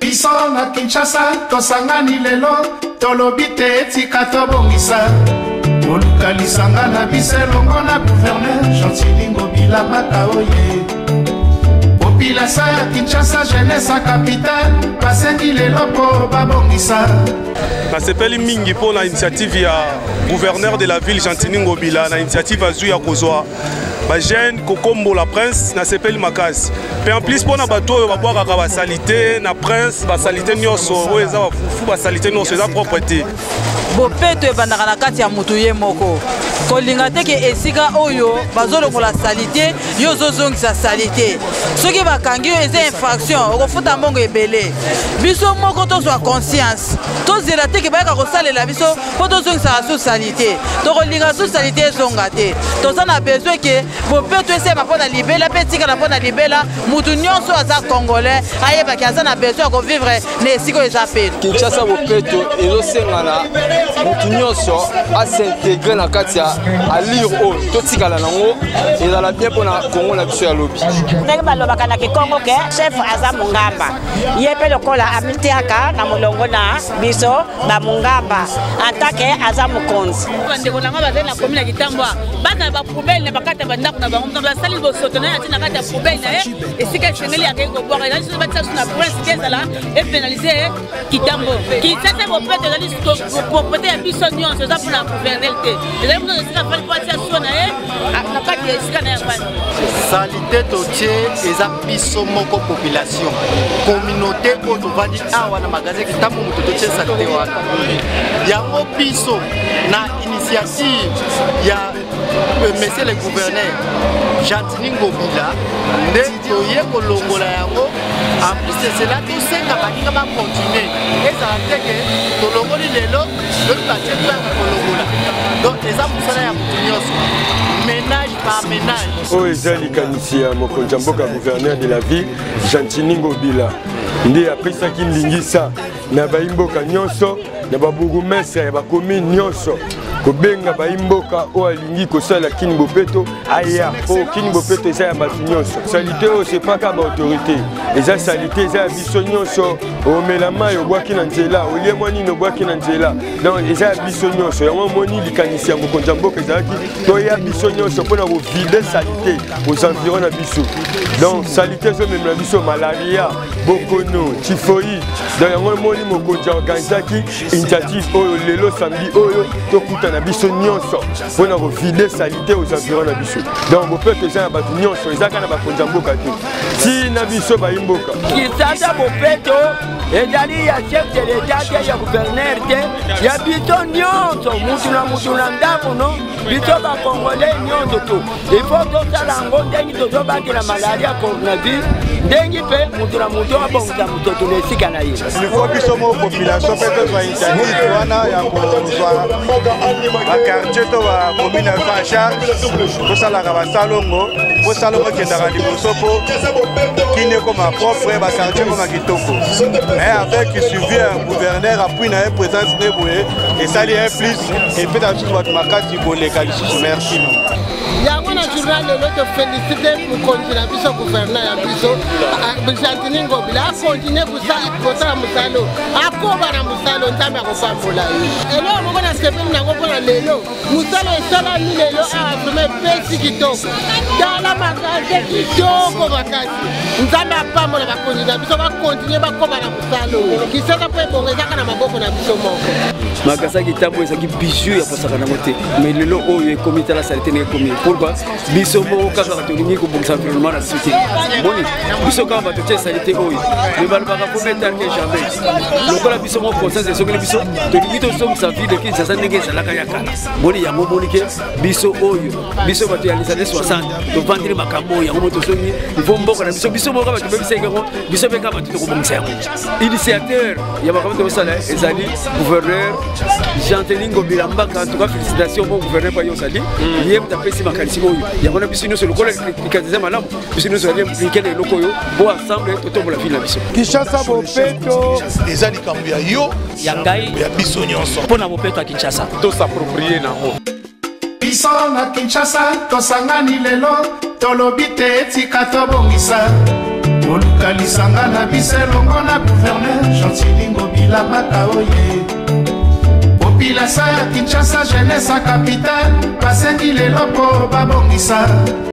Biso na Kinshasa tosangani lelo tolobi te etika tobongisa koluka lisanga na biso elongo na gouverneur Gentili Ngobila Makaoye population ya Kinshasa jeunesse capitale basengi lelo po babongisa. Nasepeli mingi pour la initiative ya gouverneur de la ville Gentili Ngobila na initiative azui ya kozwa ba jeune kokombo la prince na sepeli makasi. Mais en plus pour na bato oyo babwaka ba salité na prince ba salité nyonso oyo eza bafufu ba salité nyonso eza propreté. Bopeto ebandaka na kati ya mutu ye moko. Kolinga teke esika oyo bazolongola salité yo zozongisa salité. Soki bakangi yo eza infraction okofuta mbongo ebele. Biso moko tozwa conscience. Tozela teke bayaka kosalela biso po tozongisa sous salité. Tokolinga sous salité ezonga te. Toza na besoin ke bopeto esema mpona libela pe tikala mpona libela mutu nyonso aza congolais ayebaki aza na besoin ko vivre na esika eza peto. Kinshasa bopeto ezosengana mutu nyonso asintegre na kati ya alire oyo totikala nango ezala bien mpona kongo na biso ya lobi. Ndenge balobaka na Kikongo ke chef aza mungamba ye mpe lokola amitiaka na molongo na biso bamungamba atake aza mokonzi. Bandeko nanga bazali na commune ya Kitambwa bana ba poubelle na bakata bandako na bango basali bosoto na yatina kati ya poubelle na ye esika esengeli ya kengo bwaka ezali soki batia so na prince ezala epénaliser Kitambo Kinshasa bopeto ezali propreté ya biso nyonso eza mpona gouverneur te ezali mona esika fali po atia so na ye na kati ya esika na ya bana salité totie eza biso moko population communauté oyo tovandi awa na magasin Kitambo moto totie salité wana yango biso na initiative ya monsieur le gouverneur Gentili Ngobila nde toye kolongola yango en plus de cela tosenga baninga bacontinue ezala teke tolongoli lelo lelo batie tuyaka kolongola donc eza mosala ya motu nyonso ménage par ménage oyo eza likanisi ya mokonzi ya mboka gouverneur de la ville Gentili Ngobila nde apesaki ndingisa na baimboka nyonso na babourgmestre ya bacommune nyonso kobenga baimboka oyo alingi kosala kini bopeto aya po kini bopeto eza ya bato nyonso salite oyo sepaka baautorité eza salite eza ya biso nyonso omela mai obwaki na nzela olie mwa nini obwaki na nzela donc eza ya biso nyonso yango moni likanisi ya mokonzi ya mboka ezalaki toya biso nyonso mpona kovide salite aux environs na biso donc salite ezomemela biso malaria bokono typhoïde donc yango moni mokonzi aorganizaki initiative oyo lelo samedi oyo tokuta na biso nyonso mpona kovide salite aux environs na biso donc bopeto eza na bato nyonso ezaka na bakonzi ya mboka te ti na biso bayimboka Kinshasa bopeto ezali ya chef de l'état te ya gouverneur te ya biso nyonso mutu na ndako no biso bakongolais nyonso to ifo tosala yango ndenge tozobatela malaria coronavirus ndenge mpe mutu na mutu abongisa mototo na esika na ye Ilifo biso mo population mpe tozwa initiative wana ya kozwa bakartier to bacommune aza en charge tosalaka basalongo po salongo ekendaka liboso mpo kini ekoma propre bakartier ekoma kitoko mais avec suivi ya gouverneur appui na ye présence ne boye esali un plus epeta lisusu bato makasi koleka lisusu merci yango na journal lelo tofélicite mokonzi na biso gouverneur ya biso Gentili Ngobila akontinue kosala mosalo akoba na mosalo nzambe akopambola ye eloko moko na sepeli nango mpona lelo mosalo esalami lelo awa vraimen epesi kitoko tala makasi kitoko makasi nzambe apambola bakonzi na biso bakontinue bakoba na mosalo Kinshasa mpo ebongo ezaka na maboko na biso moko makasa Kitambo ezaki bijou ya kosaka nango te mais lelo oyo ekomi tala salite ndenge ekomi pourquoi biso moko kaka tolingi kobongisa environnement na biso te boni biso kaka bato tie salite oyo me balobaka po metarke jamais lokola biso moko conscience esokeli biso tolingi tosongisa ville Kinshasa ndenge ezalaka ya kala boni yango moni ke biso oyo biso bato ya lisane 60 tovandeli makambo oyo yango mo tosongi ifo mboka na biso moko bato bebisa yango biso mpe kaka bato tokobongisa yango initiateur ya makambo tokosala ezali gouverneur Gentili Ngobila Mbaka en tout cas félicitations au gouverneur pa yosali ye mutapesi makalisi oyo yango na biso nyonso lokola likazeza malamu biso nyonso ali impliqué na eloko oyo bo ensemble totombola ville na biso Kinshasa bopeto eza likambo ya yo ya ngai ya biso nyonso mpona bopeto ya Kinshasa tosapproprier nango biso na Kinshasa tosangani lelo tolobi te etika tobongisa koluka lisanga na biso elongo na gouverneur Chantilingo Bila Makaoye. Population ya Kinshasa jeunesse capitale basengi lelo po babongisa